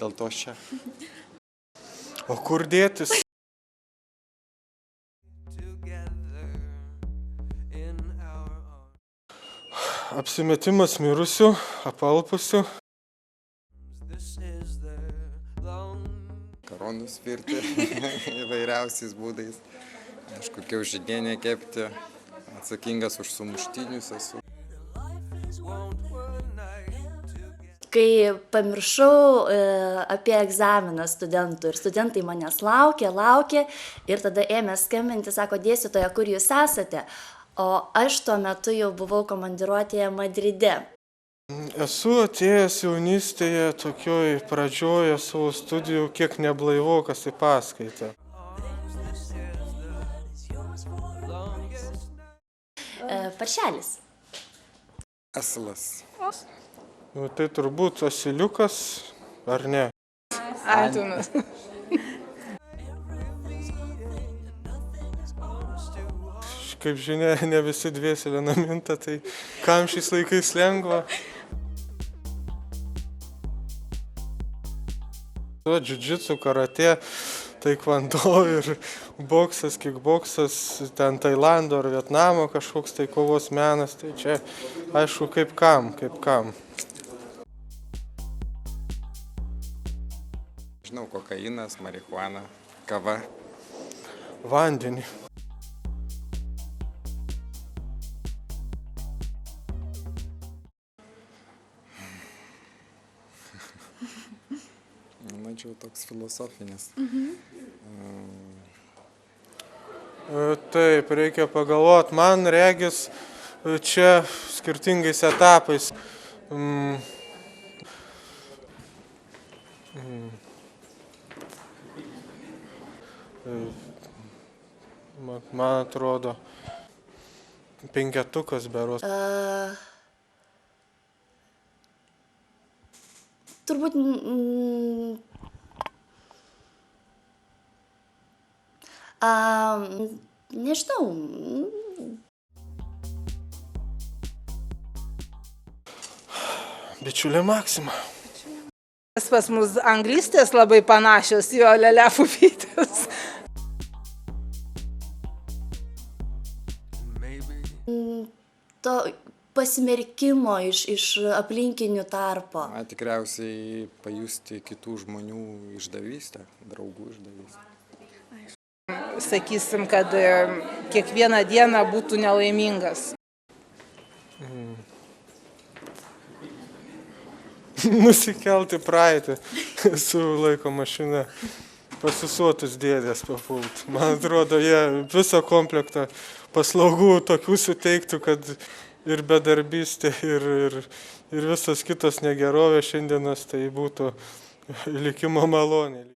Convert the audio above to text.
dėl to čia. O kur dėtis? Apsimetimas mirusių, apalpusių. Karonus virti įvairiausiais būdais. Aišku, kiaušinienę kepti. Atsakingas už sumuštinius esu. Kai pamiršau apie egzaminą studentų ir studentai manęs laukė ir tada ėmė skambinti, sako, dėstytoja, kur jūs esate? O aš tuo metu jau buvau komandiruotėje Madride. Esu atėjęs jaunystėje tokioj pradžioje savo studijų, kiek neblaivokas į paskaitą. Paršelis. Asilas. Nu, tai turbūt asiliukas, ar ne? Atinas. Kaip žinia, ne visi dviesi viena minta, tai kam šiais laikais lengva? Džiudžitsu, karatė, taikvando ir boksas, kikboksas, ten Tailando ar Vietnamo kažkoks tai kovos menas, tai čia aišku kaip kam. Žinau, kokainas, marihuana, kava. Vandenį. Mačiau toks filosofinis. Taip, reikia pagalvoti. Man regis čia skirtingais etapais. Man atrodo, 5 berods. Turbūt nežinau. Bičiulė Maksima. Pas mus anglistės labai panašios, jo leliafupytės. To pasimerkimo iš aplinkinių tarpo. Tikriausiai pajusti kitų žmonių išdavystę, draugų išdavystę. Sakysim, kad kiekvieną dieną būtų nelaimingas. Nusikelti praeitį su laiko mašina, pasisuotus dėdės papult. Man atrodo, jie visą komplektą paslaugų tokių suteiktų, kad ir bedarbystė, ir visos kitos negerovės šiandienos tai būtų likimo malonė.